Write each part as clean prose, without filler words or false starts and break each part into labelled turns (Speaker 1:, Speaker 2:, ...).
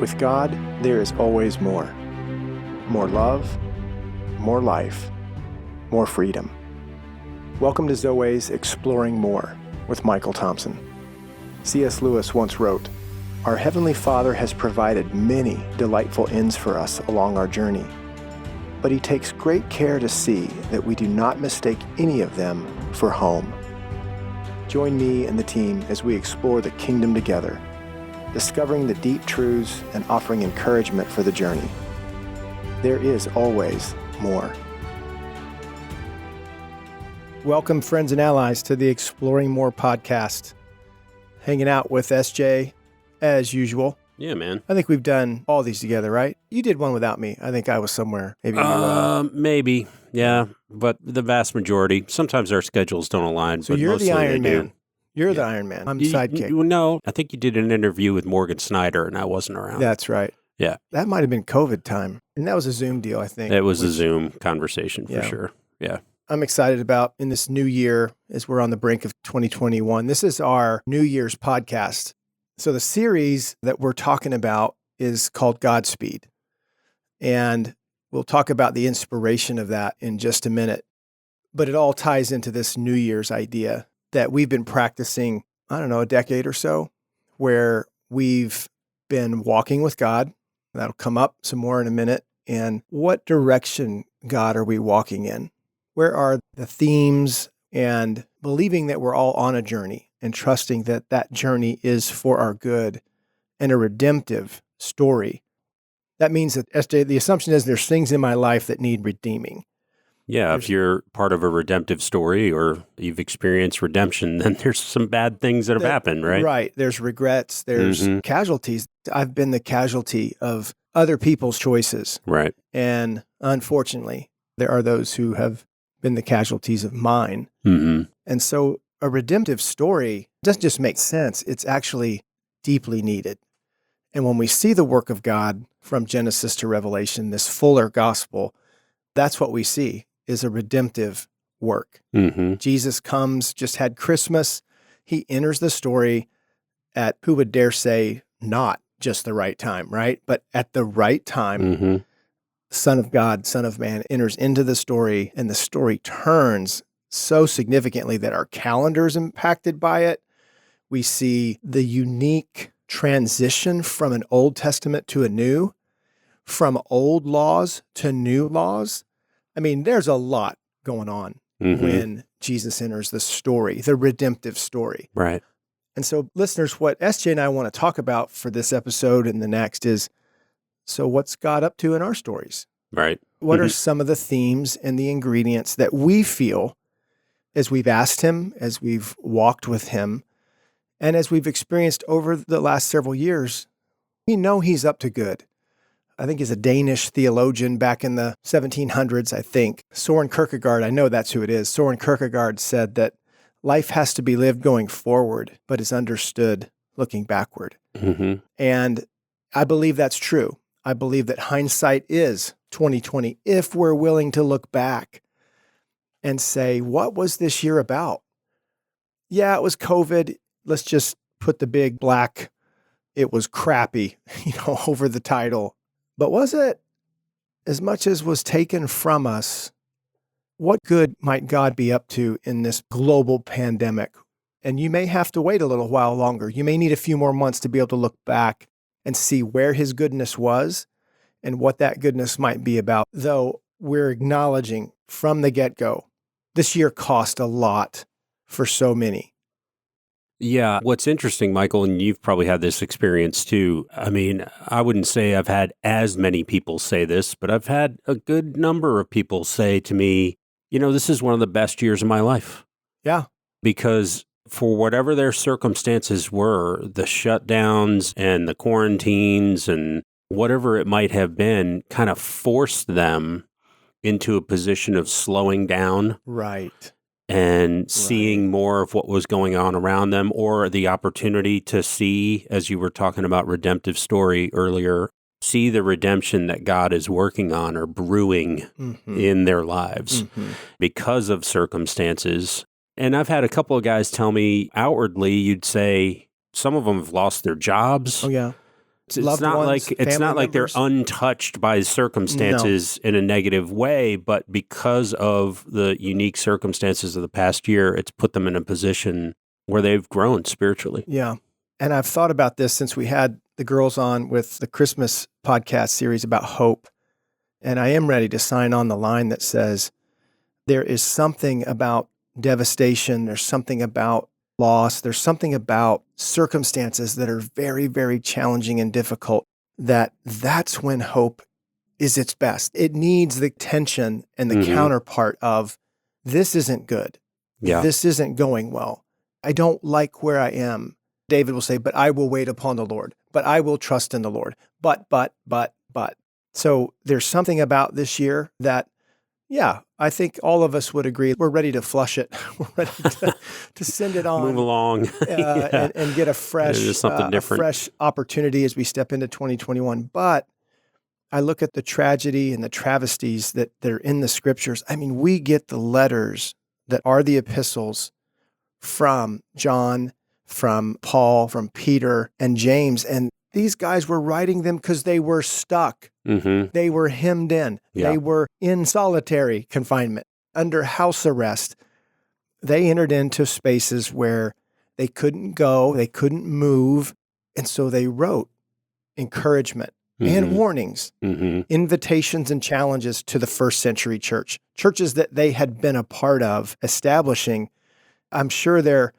Speaker 1: With God, there is always more. More love, more life, more freedom. Welcome to Zoweh's Exploring More with Michael Thompson. C.S. Lewis once wrote, "Our Heavenly Father has provided many delightful inns for us along our journey, but He takes great care to see that we do not mistake any of them for home." Join me and the team as we explore the kingdom together, discovering the deep truths and offering encouragement for the journey. There is always more. Welcome, friends and allies, to the Exploring More podcast. Hanging out with SJ, as usual.
Speaker 2: Yeah, man.
Speaker 1: I think we've done all these together, right? You did one without me. I think I was somewhere. Maybe.
Speaker 2: Maybe. Yeah, but the vast majority. Sometimes our schedules don't align.
Speaker 1: So
Speaker 2: but
Speaker 1: you're
Speaker 2: mostly
Speaker 1: the Iron
Speaker 2: they do.
Speaker 1: Man. You're the Iron Man. I'm sidekick.
Speaker 2: No, I think you did an interview with Morgan Snyder, and I wasn't around.
Speaker 1: That's right.
Speaker 2: Yeah.
Speaker 1: That might have been COVID time. And that was a Zoom deal, I think.
Speaker 2: It was a Zoom conversation for sure. Yeah.
Speaker 1: I'm excited about in this new year as we're on the brink of 2021. This is our New Year's podcast. So the series that we're talking about is called Godspeed. And we'll talk about the inspiration of that in just a minute. But it all ties into this New Year's idea that we've been practicing, a decade or so, where we've been walking with God. That'll come up some more in a minute. And what direction, God, are we walking in? Where are the themes, and believing that we're all on a journey and trusting that that journey is for our good and a redemptive story. That means that, SJ, the assumption is there's things in my life that need redeeming.
Speaker 2: Yeah, if you're part of a redemptive story or you've experienced redemption, then there's some bad things that have happened, right?
Speaker 1: Right. There's regrets. There's casualties. I've been the casualty of other people's choices.
Speaker 2: Right.
Speaker 1: And unfortunately, there are those who have been the casualties of mine.
Speaker 2: Mm-hmm.
Speaker 1: And so a redemptive story doesn't just make sense. It's actually deeply needed. And when we see the work of God from Genesis to Revelation, this fuller gospel, that's what we see is a redemptive work.
Speaker 2: Mm-hmm.
Speaker 1: Jesus comes, just had Christmas. He enters the story at, who would dare say, not just the right time, right? But at the right time.
Speaker 2: Mm-hmm.
Speaker 1: Son of God, Son of Man enters into the story, and the story turns so significantly that our calendar is impacted by it. We see the unique transition from an Old Testament to a new, from old laws to new laws. I mean, there's a lot going on when Jesus enters the story, the redemptive story.
Speaker 2: Right.
Speaker 1: And so, listeners, what SJ and I want to talk about for this episode and the next is, so what's God up to in our stories?
Speaker 2: Right.
Speaker 1: What are some of the themes and the ingredients that we feel as we've asked Him, as we've walked with Him, and as we've experienced over the last several years? We know He's up to good. I think he's a Danish theologian back in the 1700s, I think. Søren Kierkegaard, I know that's who it is. Søren Kierkegaard said that life has to be lived going forward, but is understood looking backward.
Speaker 2: Mm-hmm.
Speaker 1: And I believe that's true. I believe that hindsight is 2020 if we're willing to look back and say, what was this year about? Yeah, it was COVID. Let's just put the big black, it was crappy, over the title. But was it? As much as was taken from us, what good might God be up to in this global pandemic? And you may have to wait a little while longer. You may need a few more months to be able to look back and see where His goodness was and what that goodness might be about. Though we're acknowledging from the get-go, this year cost a lot for so many.
Speaker 2: Yeah. What's interesting, Michael, and you've probably had this experience too. I mean, I wouldn't say I've had as many people say this, but I've had a good number of people say to me, this is one of the best years of my life.
Speaker 1: Yeah.
Speaker 2: Because for whatever their circumstances were, the shutdowns and the quarantines and whatever it might have been kind of forced them into a position of slowing down.
Speaker 1: Right.
Speaker 2: And seeing more of what was going on around them, or the opportunity to see, as you were talking about redemptive story earlier, see the redemption that God is working on or brewing in their lives because of circumstances. And I've had a couple of guys tell me outwardly, you'd say some of them have lost their jobs.
Speaker 1: Oh, yeah.
Speaker 2: It's
Speaker 1: loved
Speaker 2: not
Speaker 1: ones,
Speaker 2: like it's
Speaker 1: family
Speaker 2: not like they're
Speaker 1: members.
Speaker 2: untouched by circumstances in a negative way, but because of the unique circumstances of the past year, it's put them in a position where they've grown spiritually.
Speaker 1: Yeah. And I've thought about this since we had the girls on with the Christmas podcast series about hope. And I am ready to sign on the line that says there is something about devastation, there's something about loss, there's something about circumstances that are very, very challenging and difficult, that's when hope is its best. It needs the tension and the counterpart of, this isn't good.
Speaker 2: Yeah.
Speaker 1: This isn't going well. I don't like where I am. David will say, but I will wait upon the Lord, but I will trust in the Lord. But. So there's something about this year that, yeah, I think all of us would agree. We're ready to flush it. We're ready to send it on.
Speaker 2: Move along.
Speaker 1: and get a fresh opportunity as we step into 2021. But I look at the tragedy and the travesties that are in the scriptures. I mean, we get the letters that are the epistles from John, from Paul, from Peter, and James. And these guys were writing them because they were stuck. They were hemmed in.
Speaker 2: Yeah.
Speaker 1: They were in solitary confinement, under house arrest. They entered into spaces where they couldn't go, they couldn't move. And so they wrote encouragement and warnings, invitations and challenges to the first century church, churches that they had been a part of establishing. I'm sure their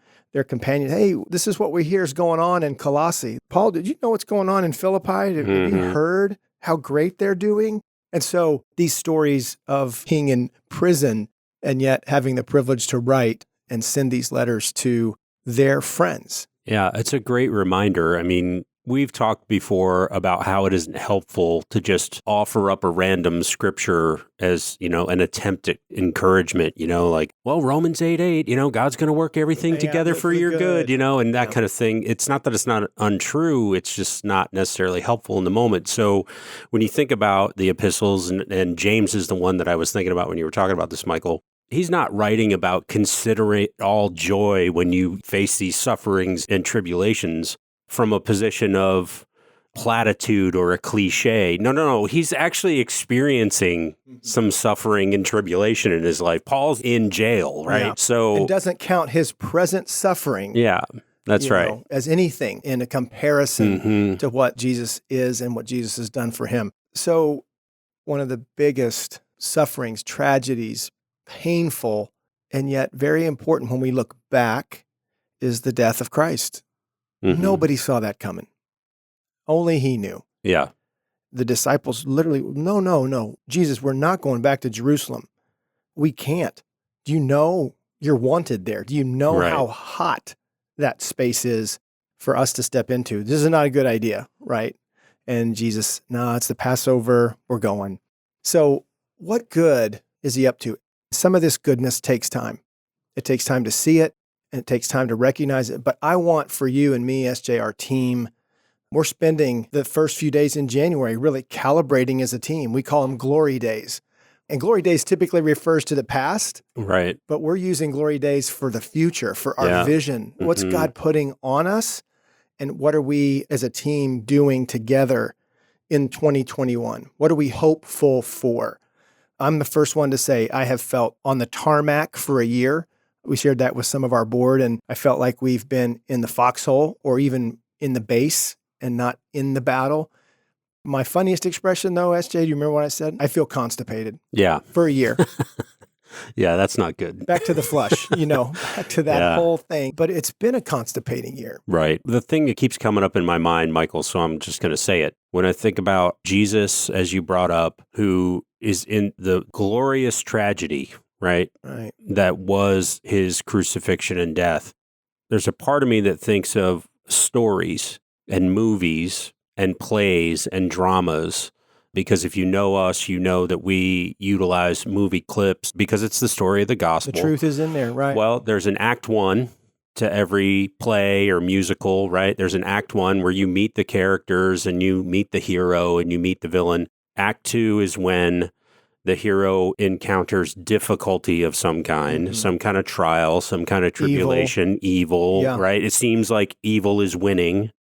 Speaker 1: companions, hey, this is what we hear is going on in Colossae. Paul, did you know what's going on in Philippi? Have you heard how great they're doing? And so these stories of being in prison and yet having the privilege to write and send these letters to their friends.
Speaker 2: Yeah, it's a great reminder. I mean, we've talked before about how it isn't helpful to just offer up a random scripture as, an attempt at encouragement, like, well, Romans 8:8, God's going to work everything together for your good, and that kind of thing. It's not that it's not untrue. It's just not necessarily helpful in the moment. So when you think about the epistles, and James is the one that I was thinking about when you were talking about this, Michael, he's not writing about consider it all joy when you face these sufferings and tribulations from a position of platitude or a cliche. No. He's actually experiencing some suffering and tribulation in his life. Paul's in jail, right?
Speaker 1: Yeah.
Speaker 2: So
Speaker 1: it doesn't count his present suffering.
Speaker 2: Yeah, that's right.
Speaker 1: As anything in a comparison to what Jesus is and what Jesus has done for him. So one of the biggest sufferings, tragedies, painful, and yet very important when we look back is the death of Christ. Nobody saw that coming. Only he knew.
Speaker 2: Yeah.
Speaker 1: The disciples literally, no. Jesus, we're not going back to Jerusalem. We can't. Do you know you're wanted there? Do you know how hot that space is for us to step into? This is not a good idea, right? And Jesus, no, it's the Passover. We're going. So what good is he up to? Some of this goodness takes time. It takes time to see it. And it takes time to recognize it. But I want for you and me, SJ, our team, we're spending the first few days in January really calibrating as a team. We call them glory days. And glory days typically refers to the past.
Speaker 2: Right.
Speaker 1: But we're using glory days for the future, for our vision. What's God putting on us? And what are we as a team doing together in 2021? What are we hopeful for? I'm the first one to say I have felt on the tarmac for a year. We shared that with some of our board, and I felt like we've been in the foxhole or even in the base and not in the battle. My funniest expression, though, SJ, do you remember what I said? I feel constipated.
Speaker 2: Yeah.
Speaker 1: For a year.
Speaker 2: Yeah, that's not good.
Speaker 1: Back to the flush, back to that whole thing. But it's been a constipating year.
Speaker 2: Right. The thing that keeps coming up in my mind, Michael, so I'm just going to say it. When I think about Jesus, as you brought up, who is in the glorious tragedy, right? That was his crucifixion and death. There's a part of me that thinks of stories and movies and plays and dramas, because if you know us, you know that we utilize movie clips because it's the story of the gospel.
Speaker 1: The truth is in there, right?
Speaker 2: Well, there's an act one to every play or musical, right? There's an act one where you meet the characters and you meet the hero and you meet the villain. Act two is when the hero encounters difficulty of some kind, some kind of trial, some kind of tribulation, evil, right? It seems like evil is winning.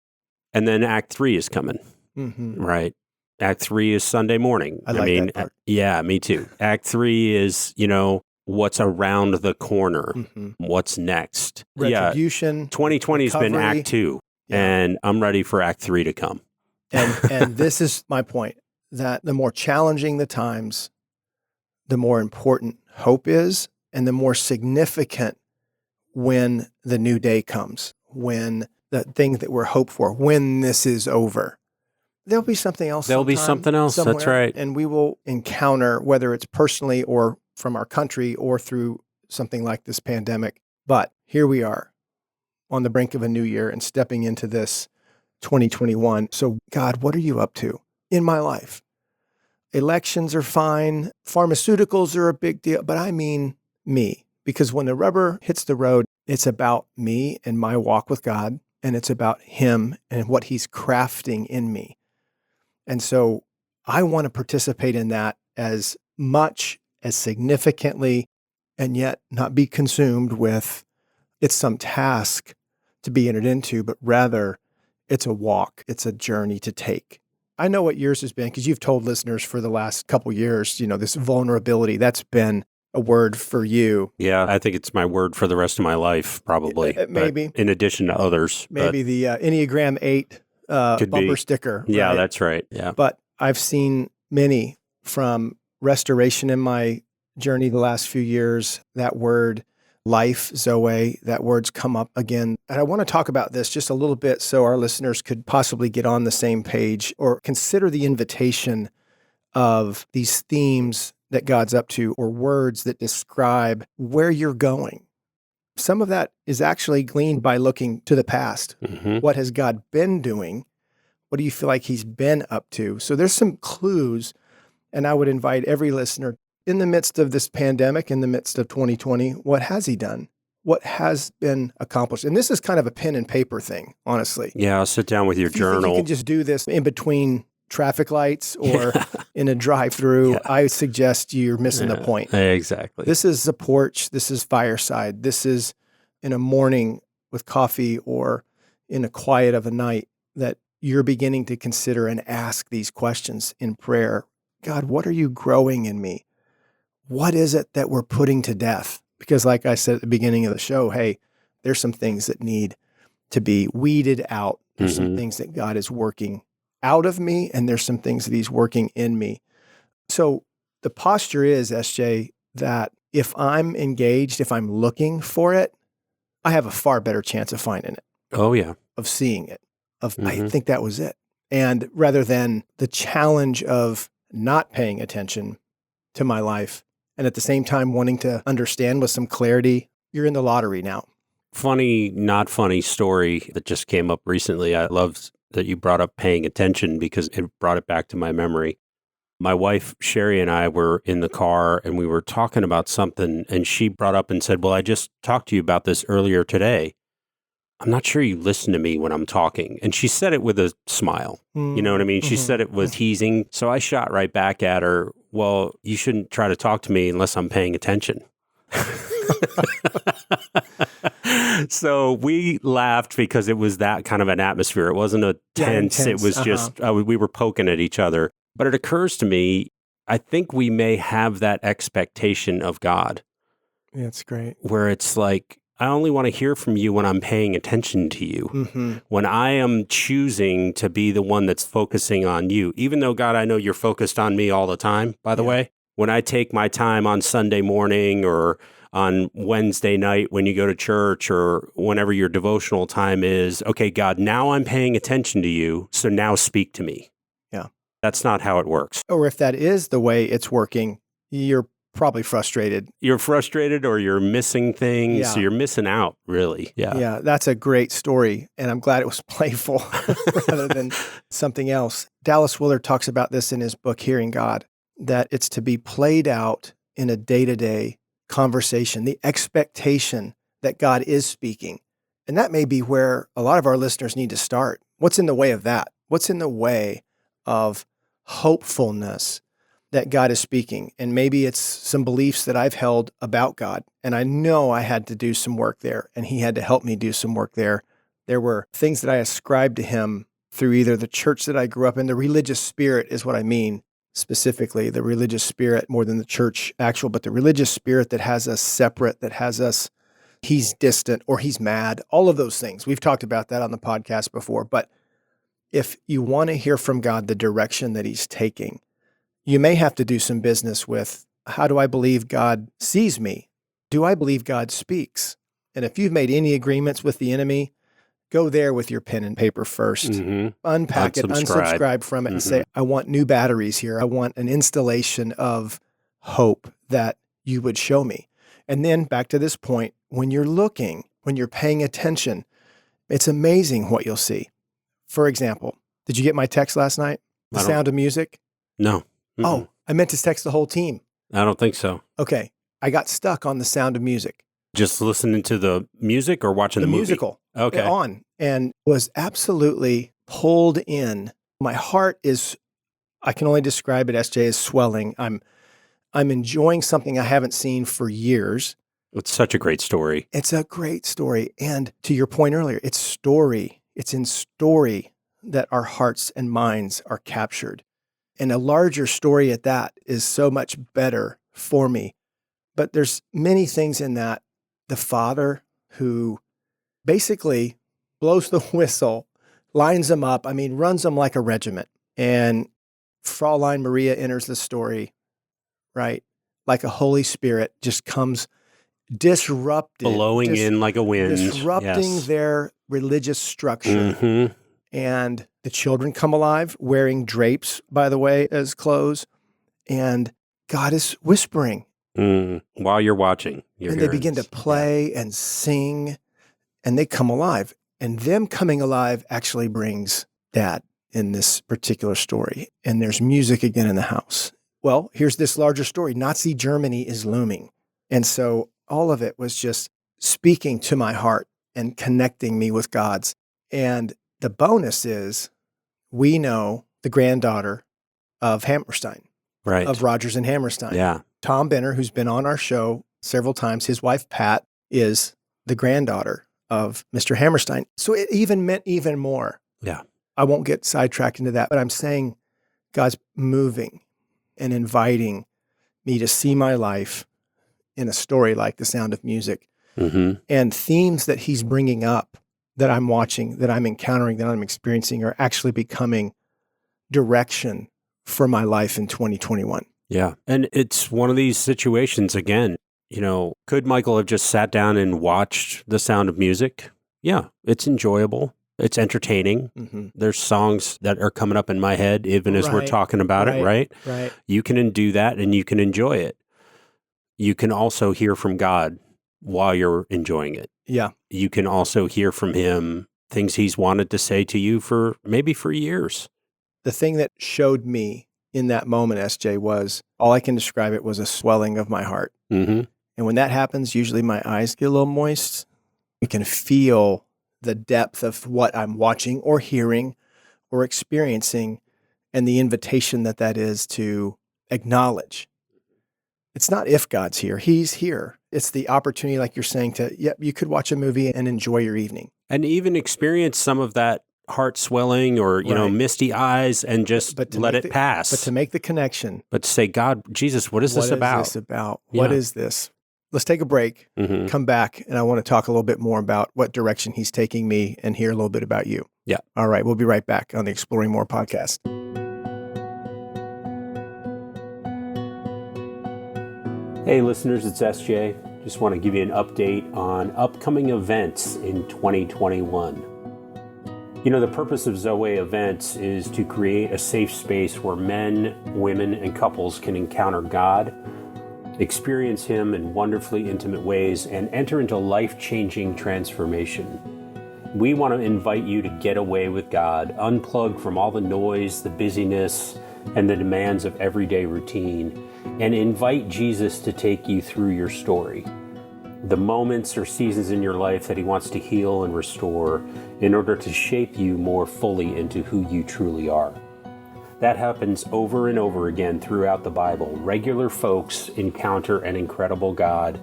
Speaker 2: And then act three is coming. right? Act 3 is Sunday morning.
Speaker 1: I like that part.
Speaker 2: Yeah, me too. Act 3 is, what's around the corner, what's next.
Speaker 1: Retribution.
Speaker 2: Yeah, 2020 has been
Speaker 1: recovery.
Speaker 2: Act 2,
Speaker 1: Yeah.
Speaker 2: and I'm ready for Act 3 to come.
Speaker 1: And this is my point, that the more challenging the times, the more important hope is, and the more significant when the new day comes, when the thing that we're hoped for, when this is over. There'll be something else.
Speaker 2: There'll be something else.
Speaker 1: Somewhere,
Speaker 2: that's right.
Speaker 1: And we will encounter, whether it's personally or from our country or through something like this pandemic. But here we are on the brink of a new year and stepping into this 2021. So, God, what are you up to in my life? Elections are fine. Pharmaceuticals are a big deal. But I mean me, because when the rubber hits the road, it's about me and my walk with God. And it's about him and what he's crafting in me. And so I want to participate in that as much, as significantly, and yet not be consumed with it's some task to be entered into, but rather it's a walk, it's a journey to take. I know what yours has been because you've told listeners for the last couple of years, this vulnerability, that's been a word for you.
Speaker 2: Yeah, I think it's my word for the rest of my life, probably.
Speaker 1: Maybe.
Speaker 2: In addition to others.
Speaker 1: Maybe the Enneagram 8 bumper sticker.
Speaker 2: Yeah,
Speaker 1: right?
Speaker 2: That's right. Yeah.
Speaker 1: But I've seen many from restoration in my journey the last few years, that word life, Zoweh, that word's come up again. And I want to talk about this just a little bit so our listeners could possibly get on the same page or consider the invitation of these themes that God's up to or words that describe where you're going. Some of that is actually gleaned by looking to the past. What has God been doing? What do you feel like he's been up to? So there's some clues, and I would invite every listener in the midst of this pandemic, in the midst of 2020, what has he done? What has been accomplished? And this is kind of a pen and paper thing, honestly.
Speaker 2: Yeah, I'll sit down with your journal.
Speaker 1: Think you can just do this in between traffic lights or in a drive-through. I suggest you're missing the point.
Speaker 2: Exactly.
Speaker 1: This is a porch. This is fireside. This is in a morning with coffee or in a quiet of a night that you're beginning to consider and ask these questions in prayer. God, what are you growing in me? What is it that we're putting to death? Because like I said at the beginning of the show, hey, there's some things that need to be weeded out. There's some things that God is working out of me, and there's some things that he's working in me. So the posture is, SJ, that if I'm engaged, if I'm looking for it, I have a far better chance of finding it.
Speaker 2: Oh, yeah.
Speaker 1: Of seeing it. I think that was it. And rather than the challenge of not paying attention to my life and at the same time wanting to understand with some clarity, you're in the lottery now.
Speaker 2: Funny, not funny story that just came up recently. I love that you brought up paying attention because it brought it back to my memory. My wife, Sherry, and I were in the car and we were talking about something, and she brought up and said, well, I just talked to you about this earlier today. I'm not sure you listen to me when I'm talking. And she said it with a smile. You know what I mean? She said it with teasing. So I shot right back at her, well, you shouldn't try to talk to me unless I'm paying attention. So we laughed because it was that kind of an atmosphere. It wasn't a tense. It was just, we were poking at each other. But it occurs to me, I think we may have that expectation of God.
Speaker 1: Yeah, that's great.
Speaker 2: Where it's like, I only want to hear from you when I'm paying attention to you. When I am choosing to be the one that's focusing on you, even though, God, I know you're focused on me all the time, by the way. When I take my time on Sunday morning or on Wednesday night when you go to church or whenever your devotional time is, okay, God, now I'm paying attention to you, so now speak to me.
Speaker 1: Yeah.
Speaker 2: That's not how it works.
Speaker 1: Or if that is the way it's working, you're probably frustrated.
Speaker 2: You're frustrated or you're missing things.
Speaker 1: Yeah.
Speaker 2: So you're missing out, really. Yeah.
Speaker 1: Yeah, that's a great story. And I'm glad it was playful rather than something else. Dallas Willard talks about this in his book, Hearing God, that it's to be played out in a day-to-day conversation, the expectation that God is speaking. And that may be where a lot of our listeners need to start. What's in the way of that? What's in the way of hopefulness that God is speaking? And maybe it's some beliefs that I've held about God. And I know I had to do some work there, and he had to help me do some work there. There were things that I ascribed to him through either the church that I grew up in, the religious spirit is what I mean specifically, the religious spirit more than the church actual, but the religious spirit that has us separate, that has us, he's distant or he's mad, all of those things. We've talked about that on the podcast before, but if you want to hear from God the direction that he's taking, you may have to do some business with, how do I believe God sees me? Do I believe God speaks? And if you've made any agreements with the enemy, go there with your pen and paper first. Unpack it, unsubscribe from it, and say, I want new batteries here. I want an installation of hope that you would show me. And then back to this point, when you're looking, when you're paying attention, it's amazing what you'll see. For example, did you get my text last night? The Sound of Music?
Speaker 2: No.
Speaker 1: Oh, I meant to text the whole team.
Speaker 2: I don't think so.
Speaker 1: Okay. I got stuck on The Sound of Music.
Speaker 2: Just listening to the music or watching the movie?
Speaker 1: Musical.
Speaker 2: Okay.
Speaker 1: On, and was absolutely pulled in. My heart is, I can only describe it, SJ, as swelling. I'm enjoying something I haven't seen for years.
Speaker 2: It's such a great story.
Speaker 1: It's a great story. And to your point earlier, it's story. It's in story that our hearts and minds are captured. And a larger story at that is so much better for me. But there's many things in that. The father who basically blows the whistle, lines them up, runs them like a regiment. And Fraulein Maria enters the story, right? Like a Holy Spirit just comes disrupting.
Speaker 2: Blowing in like a wind.
Speaker 1: Disrupting their religious structure. And the children come alive, wearing drapes, by the way, as clothes. And God is whispering.
Speaker 2: While you're watching.
Speaker 1: And they begin to play and sing, and they come alive. And them coming alive actually brings Dad in this particular story. And there's music again in the house. Well, here's this larger story. Nazi Germany is looming. And so all of it was just speaking to my heart and connecting me with God's. And the bonus is we know the granddaughter of Hammerstein,
Speaker 2: right?
Speaker 1: Of Rodgers and Hammerstein.
Speaker 2: Yeah.
Speaker 1: Tom Benner, who's been on our show several times, his wife, Pat, is the granddaughter of Mr. Hammerstein. So it even meant even more.
Speaker 2: Yeah.
Speaker 1: I won't get sidetracked into that, but I'm saying God's moving and inviting me to see my life in a story like The Sound of Music. And themes that he's bringing up that I'm watching, that I'm encountering, that I'm experiencing are actually becoming direction for my life in 2021.
Speaker 2: Yeah. And it's one of these situations, again, could Michael have just sat down and watched The Sound of Music? Yeah, it's enjoyable. It's entertaining. There's songs that are coming up in my head, even as we're talking about it, right?
Speaker 1: Right.
Speaker 2: You can do that and you can enjoy it. You can also hear from God while you're enjoying it.
Speaker 1: Yeah.
Speaker 2: You can also hear from him things he's wanted to say to you for years.
Speaker 1: The thing that showed me in that moment, SJ, was, all I can describe it was a swelling of my heart. And when that happens, usually my eyes get a little moist. You can feel the depth of what I'm watching or hearing or experiencing and the invitation that is to acknowledge. It's not if God's here, he's here. It's the opportunity, like you're saying, you could watch a movie and enjoy your evening. And
Speaker 2: even experience some of that heart swelling or, misty eyes and just let it pass.
Speaker 1: But to make the connection.
Speaker 2: But to say, God, Jesus, what is this about?
Speaker 1: What is this about? What is this? Let's take a break, come back, and I want to talk a little bit more about what direction he's taking me and hear a little bit about you.
Speaker 2: Yeah.
Speaker 1: All right. We'll be right back on the Exploring More podcast.
Speaker 2: Hey, listeners, it's SJ. Just want to give you an update on upcoming events in 2021. The purpose of Zoweh events is to create a safe space where men, women, and couples can encounter God, experience Him in wonderfully intimate ways, and enter into life-changing transformation. We want to invite you to get away with God, unplug from all the noise, the busyness, and the demands of everyday routine, and invite Jesus to take you through your story. The moments or seasons in your life that He wants to heal and restore in order to shape you more fully into who you truly are. That happens over and over again throughout the Bible. Regular folks encounter an incredible God,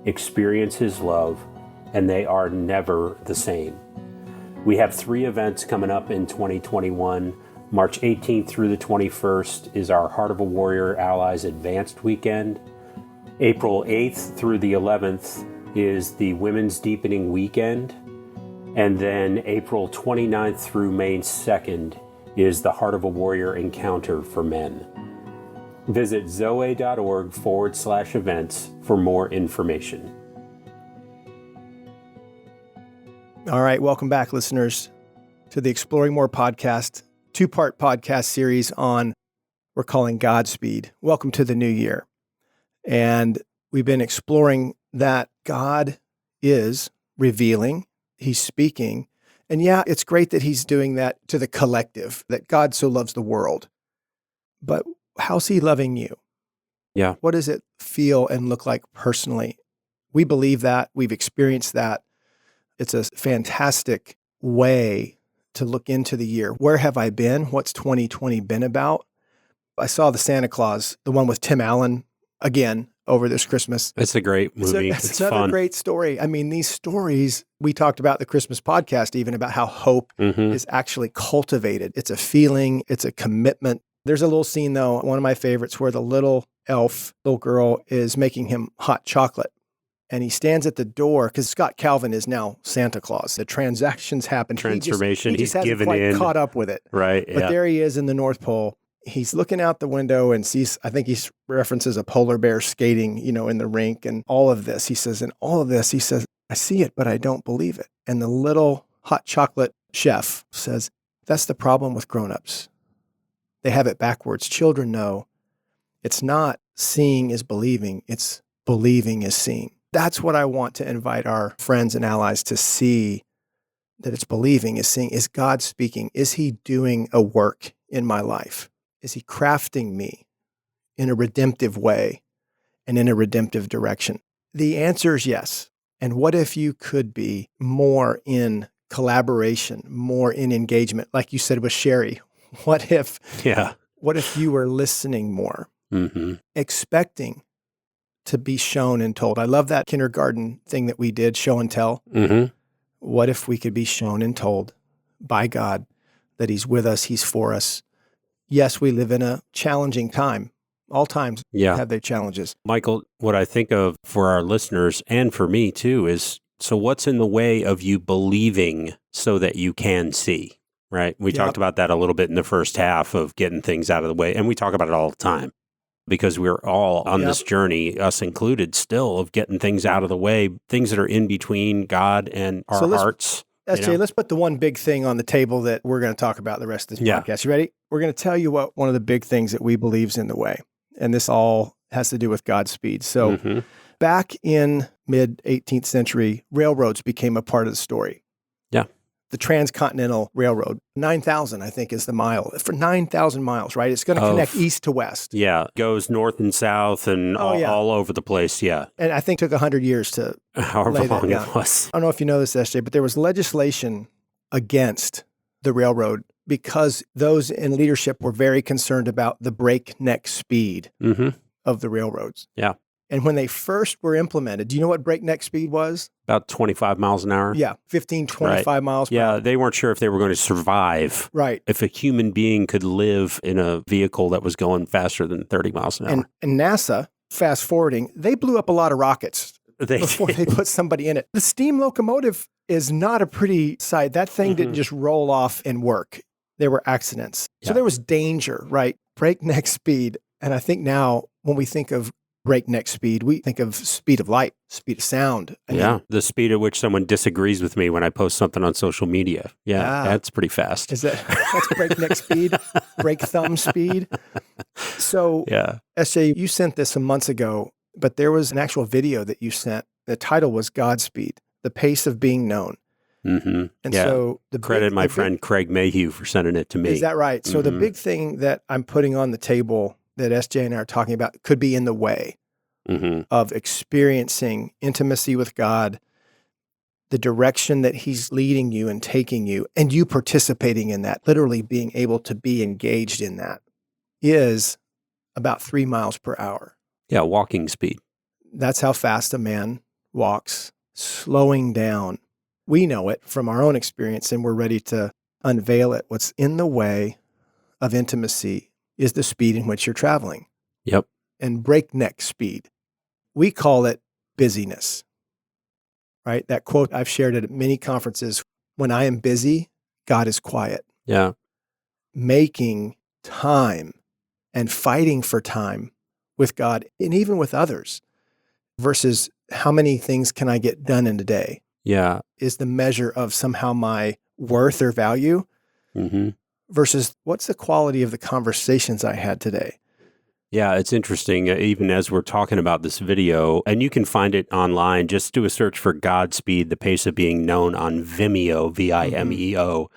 Speaker 2: experience His love, and they are never the same. We have 3 events coming up in 2021. March 18th through the 21st is our Heart of a Warrior Allies Advanced Weekend. April 8th through the 11th is the Women's Deepening Weekend. And then April 29th through May 2nd is the Heart of a Warrior Encounter for men. Visit zoweh.org/events for more information.
Speaker 1: All right, welcome back, listeners, to the Exploring More podcast, 2-part podcast series on we're calling Godspeed. Welcome to the new year. And we've been exploring that God is revealing, he's speaking. And yeah, it's great that he's doing that to the collective, that God so loves the world. But how's he loving you?
Speaker 2: Yeah.
Speaker 1: What does it feel and look like personally? We believe that. We've experienced that. It's a fantastic way to look into the year. Where have I been? What's 2020 been about? I saw the Santa Claus, the one with Tim Allen, again over this Christmas.
Speaker 2: It's a great movie.
Speaker 1: It's
Speaker 2: another
Speaker 1: fun. Great story. I mean, these stories, we talked about the Christmas podcast, even about how hope is actually cultivated. It's a feeling. It's a commitment. There's a little scene, though, one of my favorites, where the little girl is making him hot chocolate. And he stands at the door because Scott Calvin is now Santa Claus. The transactions happen.
Speaker 2: Transformation.
Speaker 1: He just
Speaker 2: He's
Speaker 1: hasn't
Speaker 2: given
Speaker 1: quite
Speaker 2: in.
Speaker 1: caught up with it.
Speaker 2: Right.
Speaker 1: But there he is in the North Pole. He's looking out the window and sees, I think he references a polar bear skating, in the rink and all of this. He says, I see it, but I don't believe it. And the little hot chocolate chef says, that's the problem with grownups. They have it backwards. Children know it's not seeing is believing. It's believing is seeing. That's what I want to invite our friends and allies to see, that it's believing is seeing. Is God speaking? Is he doing a work in my life? Is he crafting me in a redemptive way and in a redemptive direction? The answer is yes. And what if you could be more in collaboration, more in engagement, like you said with Sherry? What if you were listening more, expecting to be shown and told? I love that kindergarten thing that we did, show and tell. What if we could be shown and told by God that he's with us, he's for us? Yes, we live in a challenging time. All times have their challenges.
Speaker 2: Michael, what I think of for our listeners and for me too is, so what's in the way of you believing so that you can see, right? We talked about that a little bit in the first half of getting things out of the way. And we talk about it all the time, because we're all on this journey, us included still, of getting things out of the way, things that are in between God and our hearts.
Speaker 1: SJ, let's put the one big thing on the table that we're going to talk about the rest of this podcast. You ready? We're going to tell you what one of the big things that we believe is in the way. And this all has to do with Godspeed. So back in mid-18th century, railroads became a part of the story. The Transcontinental Railroad, 9,000, I think, is the mile. For 9,000 miles, right? It's going to connect east to west.
Speaker 2: Yeah, goes north and south and all over the place, And
Speaker 1: I think it took 100 years to
Speaker 2: however
Speaker 1: lay that
Speaker 2: long
Speaker 1: down.
Speaker 2: it was.
Speaker 1: I don't know if you know this, SJ, but there was legislation against the railroad because those in leadership were very concerned about the breakneck speed of the railroads. And when they first were implemented, do you know what breakneck speed was?
Speaker 2: About 25 miles an hour.
Speaker 1: 15, 25 miles per hour.
Speaker 2: They weren't sure if they were going to survive. If a human being could live in a vehicle that was going faster than 30 miles an hour.
Speaker 1: And NASA, fast forwarding, they blew up a lot of rockets before they put somebody in it. The steam locomotive is not a pretty sight. That thing didn't just roll off and work. There were accidents. So there was danger, right? Breakneck speed. And I think now when we think of breakneck speed, we think of speed of light, speed of sound. I mean,
Speaker 2: the speed at which someone disagrees with me when I post something on social media. That's pretty fast.
Speaker 1: That's breakneck speed, break thumb speed. So, SJ, you sent this some months ago, but there was an actual video that you sent. The title was Godspeed, the pace of being known. And so
Speaker 2: my friend Craig Mayhew for sending it to me.
Speaker 1: Is that right? So the big thing that I'm putting on the table that SJ and I are talking about could be in the way of experiencing intimacy with God, the direction that he's leading you and taking you, and you participating in that, literally being able to be engaged in that, is about 3 miles per hour.
Speaker 2: Walking speed.
Speaker 1: That's how fast a man walks, slowing down We know it from our own experience, and we're ready to unveil it. What's in the way of intimacy is the speed in which you're traveling.
Speaker 2: Yep.
Speaker 1: And breakneck speed. We call it busyness, right? That quote I've shared at many conferences, when I am busy, God is quiet.
Speaker 2: Yeah.
Speaker 1: Making time and fighting for time with God and even with others versus how many things can I get done in a day
Speaker 2: Yeah.
Speaker 1: is the measure of somehow my worth or value versus what's the quality of the conversations I had today.
Speaker 2: Yeah, it's interesting. Even as we're talking about this video, and you can find it online, just do a search for Godspeed, the Pace of Being Known on Vimeo, Vimeo,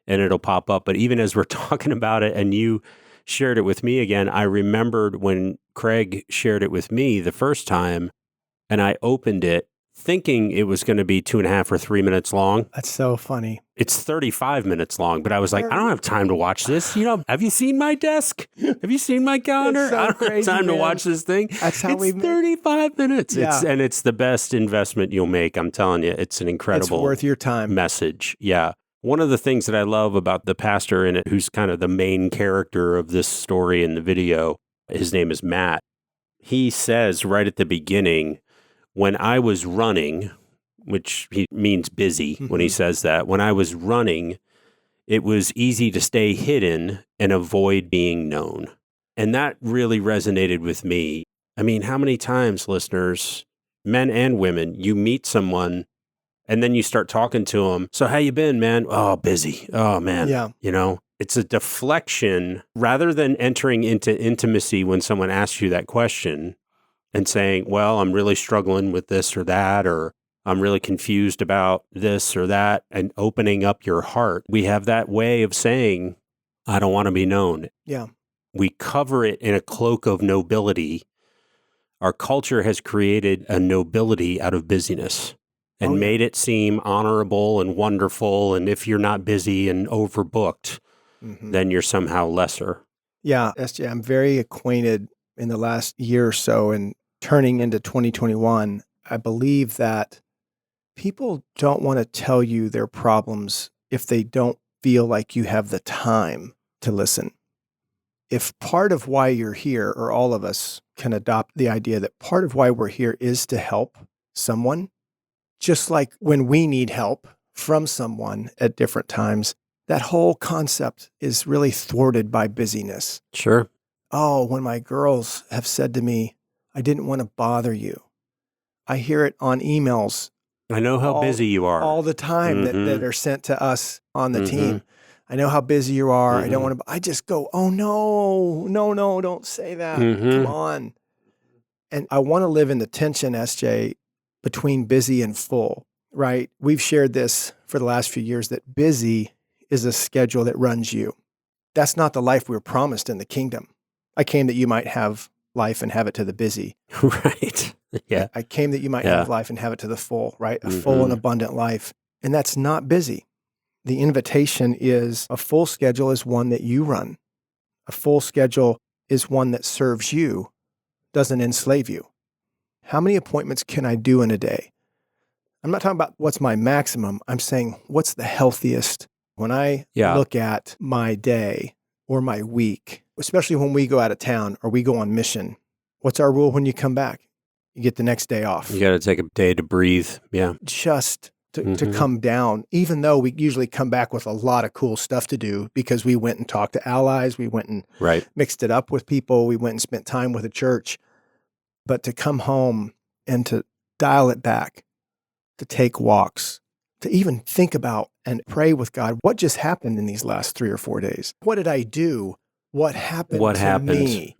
Speaker 2: and it'll pop up. But even as we're talking about it and you shared it with me again, I remembered when Craig shared it with me the first time, and I opened it thinking it was going to be 2.5 or 3 minutes long.
Speaker 1: That's so funny.
Speaker 2: It's 35 minutes long, but I was like, I don't have time to watch this. Have you seen my desk? Have you seen my calendar?
Speaker 1: So
Speaker 2: I don't
Speaker 1: crazy,
Speaker 2: have time
Speaker 1: man.
Speaker 2: to watch this thing.
Speaker 1: That's how
Speaker 2: it's 35 minutes.
Speaker 1: Yeah.
Speaker 2: It's the best investment you'll make. I'm telling you, it's an incredible
Speaker 1: It's worth your time.
Speaker 2: message. Yeah. One of the things that I love about the pastor in it, who's kind of the main character of this story in the video, his name is Matt. He says right at the beginning, when I was running, which he means busy when he says that, when I was running, it was easy to stay hidden and avoid being known. And that really resonated with me. I mean, how many times, listeners, men and women, you meet someone and then you start talking to them. So how you been, man? Oh, busy. Oh, man.
Speaker 1: Yeah.
Speaker 2: It's a deflection rather than entering into intimacy when someone asks you that question and saying, well, I'm really struggling with this or that, or I'm really confused about this or that, and opening up your heart. We have that way of saying, I don't want to be known.
Speaker 1: Yeah.
Speaker 2: We cover it in a cloak of nobility. Our culture has created a nobility out of busyness and made it seem honorable and wonderful. And if you're not busy and overbooked, then you're somehow lesser.
Speaker 1: Yeah, SJ, I'm very acquainted in the last year or so and turning into 2021. I believe that people don't want to tell you their problems if they don't feel like you have the time to listen. If part of why you're here, or all of us can adopt the idea that part of why we're here is to help someone, just like when we need help from someone at different times, that whole concept is really thwarted by busyness.
Speaker 2: Sure.
Speaker 1: Oh, when my girls have said to me, I didn't want to bother you. I hear it on emails.
Speaker 2: I know how busy you are.
Speaker 1: All the time that are sent to us on the team. I know how busy you are. I don't want to, I just go, oh no, don't say that. Come on. And I want to live in the tension, SJ, between busy and full, right? We've shared this for the last few years that busy is a schedule that runs you. That's not the life we were promised in the kingdom. I came that you might have life and have it to the busy.
Speaker 2: Right. Yeah.
Speaker 1: I came that you might have life and have it to the full, right? A full and abundant life. And that's not busy. The invitation is a full schedule is one that you run. A full schedule is one that serves you, doesn't enslave you. How many appointments can I do in a day? I'm not talking about what's my maximum. I'm saying what's the healthiest. When I look at my day or my week, especially when we go out of town or we go on mission, what's our rule when you come back? You get the next day off.
Speaker 2: You got to take a day to breathe. Yeah.
Speaker 1: Just to come down, even though we usually come back with a lot of cool stuff to do because we went and talked to allies. We went and mixed it up with people. We went and spent time with the church. But to come home and to dial it back, to take walks, to even think about and pray with God, what just happened in these last 3 or 4 days? What did I do? What happened to me?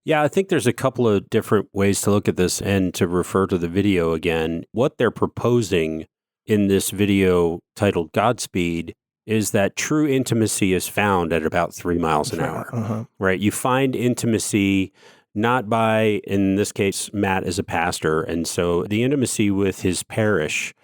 Speaker 2: Yeah, I think there's a couple of different ways to look at this, and to refer to the video again. What they're proposing in this video titled Godspeed is that true intimacy is found at about 3 miles an hour, right? You find intimacy not by, in this case, Matt is a pastor, and so the intimacy with his parish,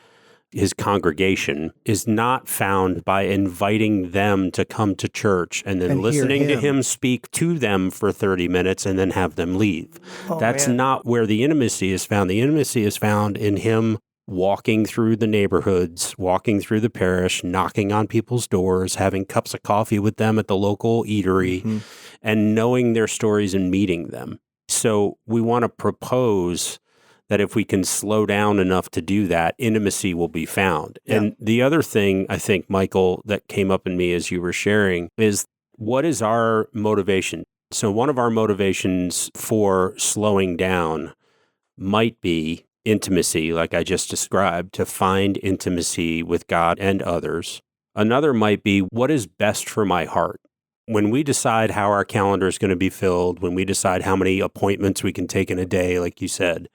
Speaker 2: his congregation, is not found by inviting them to come to church and then listening to him speak to them for 30 minutes and then have them leave. That's not where the intimacy is found. The intimacy is found in him walking through the neighborhoods, walking through the parish, knocking on people's doors, having cups of coffee with them at the local eatery, and knowing their stories and meeting them. So we want to propose that if we can slow down enough to do that, intimacy will be found. Yeah. And the other thing, I think, Michael, that came up in me as you were sharing is, what is our motivation? So one of our motivations for slowing down might be intimacy, like I just described, to find intimacy with God and others. Another might be, what is best for my heart? When we decide how our calendar is going to be filled, when we decide how many appointments we can take in a day, like you said,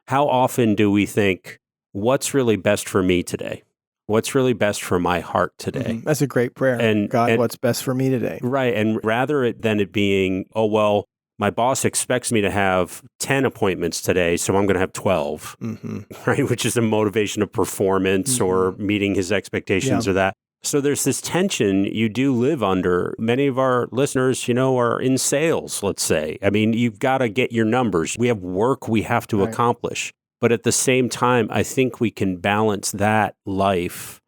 Speaker 2: how often do we think, what's really best for me today? What's really best for my heart today?
Speaker 1: That's a great prayer. And God, what's best for me today?
Speaker 2: Right. And rather than it being, oh, well, my boss expects me to have 10 appointments today, so I'm going to have 12, right? Which is a motivation of performance or meeting his expectations or that. So there's this tension you do live under. Many of our listeners, are in sales, let's say. I mean, you've got to get your numbers. We have work we have to accomplish. But at the same time, I think we can balance that life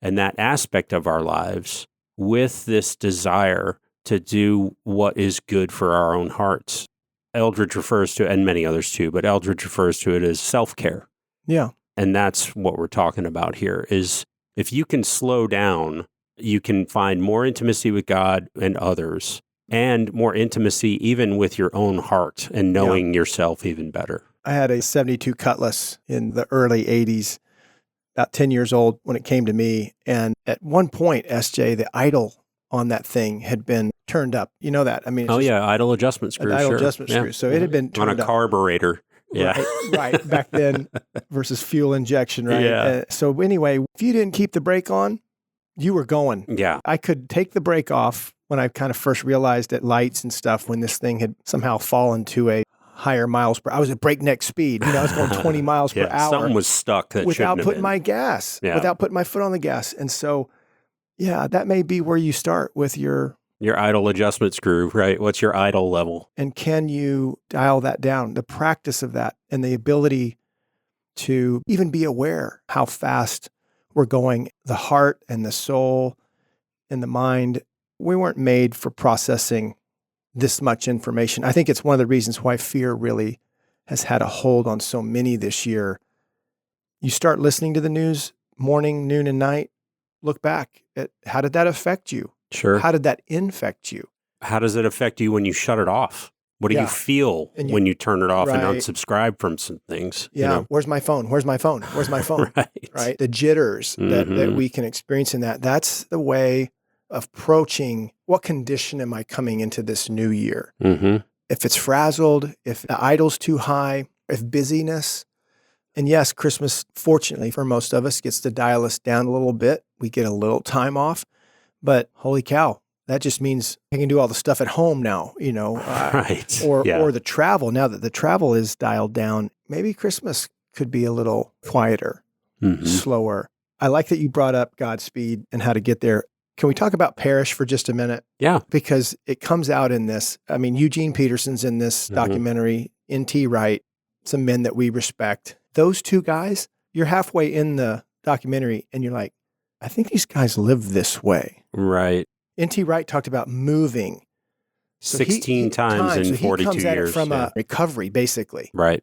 Speaker 2: and that aspect of our lives with this desire to do what is good for our own hearts. Eldridge refers to, and many others too, but Eldridge refers to it as self-care.
Speaker 1: Yeah.
Speaker 2: And that's what we're talking about here is, if you can slow down, you can find more intimacy with God and others, and more intimacy even with your own heart and knowing yourself even better.
Speaker 1: I had a 72 Cutlass in the early 80s, about 10 years old when it came to me. And at one point, SJ, the idle on that thing had been turned up. You know that? I mean,
Speaker 2: idle adjustment screw.
Speaker 1: Idle adjustment screw. So it had been turned
Speaker 2: on a carburetor. Yeah.
Speaker 1: Right. Back then versus fuel injection, right?
Speaker 2: Yeah.
Speaker 1: So anyway, if you didn't keep the brake on, you were going.
Speaker 2: Yeah.
Speaker 1: I could take the brake off when I kind of first realized at lights and stuff, when this thing had somehow fallen to a higher miles per hour. I was at breakneck speed. I was going 20 miles per hour.
Speaker 2: Something was stuck that
Speaker 1: without
Speaker 2: putting
Speaker 1: putting my gas, without putting my foot on the gas. And so, that may be where you start with your
Speaker 2: idle adjustment screw, right? What's your idle level?
Speaker 1: And can you dial that down? The practice of that and the ability to even be aware how fast we're going, the heart and the soul and the mind. We weren't made for processing this much information. I think it's one of the reasons why fear really has had a hold on so many this year. You start listening to the news morning, noon, and night. Look back at how did that affect you?
Speaker 2: Sure.
Speaker 1: How did that infect you?
Speaker 2: How does it affect you when you shut it off? What do you feel when you turn it off and unsubscribe from some things?
Speaker 1: Yeah. Where's my phone? Where's my phone? Where's my phone? Right. The jitters that we can experience in that. That's the way of approaching, what condition am I coming into this new year? If it's frazzled, if the idle's too high, if busyness. And yes, Christmas, fortunately for most of us, gets to dial us down a little bit. We get a little time off. But holy cow, that just means I can do all the stuff at home now, or the travel. Now that the travel is dialed down, maybe Christmas could be a little quieter, slower. I like that you brought up Godspeed and how to get there. Can we talk about parish for just a minute?
Speaker 2: Yeah.
Speaker 1: Because it comes out in this. I mean, Eugene Peterson's in this documentary, N.T. Wright, some men that we respect. Those two guys, you're halfway in the documentary and you're like, I think these guys live this way.
Speaker 2: Right.
Speaker 1: N.T. Wright talked about moving
Speaker 2: 16 times in 42 years.
Speaker 1: He comes at it from a recovery, basically.
Speaker 2: Right.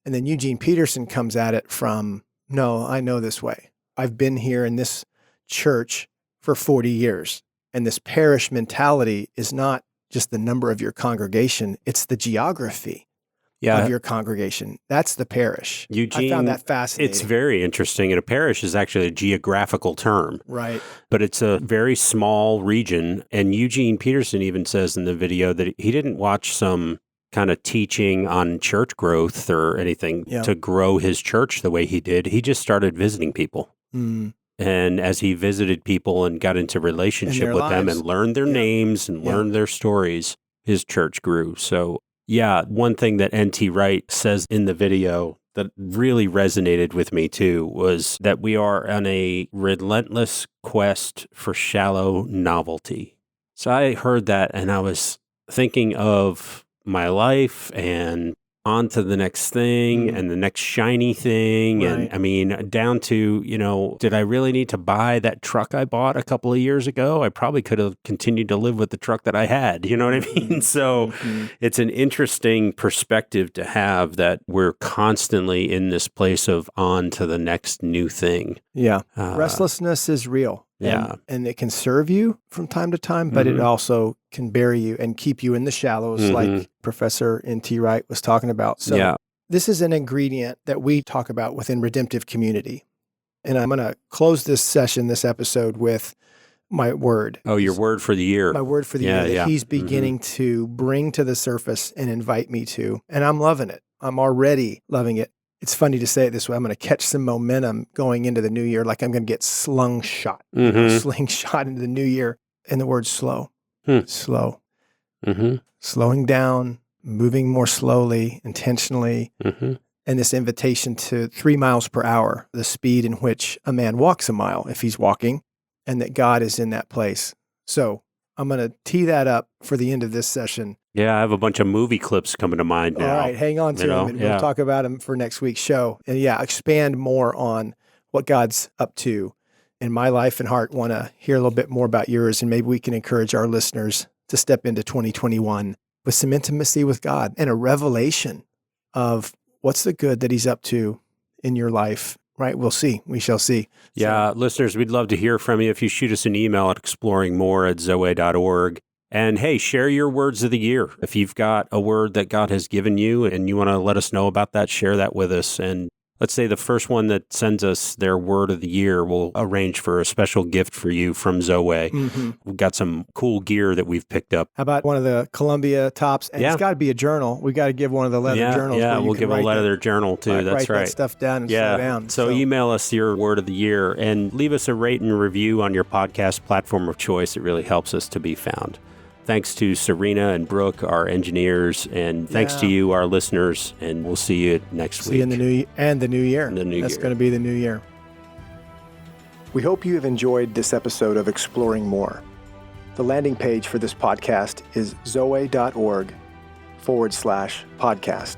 Speaker 1: And then Eugene Peterson comes at it from, no, I know this way. I've been here in this church for 40 years. And this parish mentality is not just the number of your congregation, it's the geography of your congregation. That's the parish.
Speaker 2: Eugene,
Speaker 1: I found that fascinating.
Speaker 2: It's very interesting. And a parish is actually a geographical term.
Speaker 1: Right.
Speaker 2: But it's a very small region. And Eugene Peterson even says in the video that he didn't watch some kind of teaching on church growth or anything to grow his church the way he did. He just started visiting people. And as he visited people and got into relationship with them and learned their names and learned their stories, his church grew. So one thing that N.T. Wright says in the video that really resonated with me too was that we are on a relentless quest for shallow novelty. So I heard that and I was thinking of my life and on to the next thing and the next shiny thing.
Speaker 1: Right.
Speaker 2: And I mean, down to, did I really need to buy that truck I bought a couple of years ago? I probably could have continued to live with the truck that I had. You know what I mean? So it's an interesting perspective to have that we're constantly in this place of on to the next new thing.
Speaker 1: Yeah. Restlessness is real.
Speaker 2: Yeah.
Speaker 1: And it can serve you from time to time, but it also can bury you and keep you in the shallows, like Professor N.T. Wright was talking about. So this is an ingredient that we talk about within Redemptive Community. And I'm going to close this episode with my word.
Speaker 2: Oh, your word for the year.
Speaker 1: My word for the year that he's beginning to bring to the surface and invite me to. And I'm loving it. I'm already loving it. It's funny to say it this way. I'm going to catch some momentum going into the new year, like I'm going to get slingshot into the new year. And the word slow, slow, slowing down, moving more slowly, intentionally. And this invitation to 3 miles per hour, the speed in which a man walks a mile if he's walking, and that God is in that place. So I'm going to tee that up for the end of this session.
Speaker 2: Yeah, I have a bunch of movie clips coming to mind now.
Speaker 1: All right, hang on to them, and we'll talk about them for next week's show. And expand more on what God's up to in my life and heart. Want to hear a little bit more about yours, and maybe we can encourage our listeners to step into 2021 with some intimacy with God and a revelation of what's the good that he's up to in your life. Right? We'll see. We shall see.
Speaker 2: Yeah, listeners, we'd love to hear from you. If you shoot us an email at exploringmore@zoweh.org. And hey, share your words of the year. If you've got a word that God has given you and you want to let us know about that, share that with us. And let's say the first one that sends us their word of the year, we'll arrange for a special gift for you from Zoweh. We've got some cool gear that we've picked up.
Speaker 1: How about one of the Columbia tops? And it's got to be a journal. We got to give one of the leather journals.
Speaker 2: Yeah, we'll give a leather journal too. That's right.
Speaker 1: Write that stuff down and slow down.
Speaker 2: So email us your word of the year and leave us a rate and review on your podcast platform of choice. It really helps us to be found. Thanks to Serena and Brooke, our engineers, and thanks to you, our listeners, and we'll see you next week.
Speaker 1: See you in the new year. That's going to be the new year. We hope you have enjoyed this episode of Exploring More. The landing page for this podcast is zoweh.org/podcast.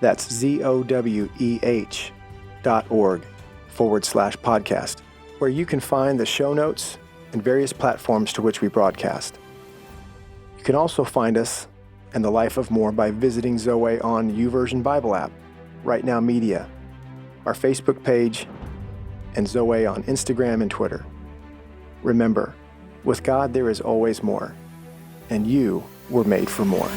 Speaker 1: That's ZOWEH.org/podcast, where you can find the show notes and various platforms to which we broadcast. You can also find us and the Life of More by visiting Zoweh on YouVersion Bible app, Right Now Media, our Facebook page, and Zoweh on Instagram and Twitter. Remember, with God there is always more, and you were made for more.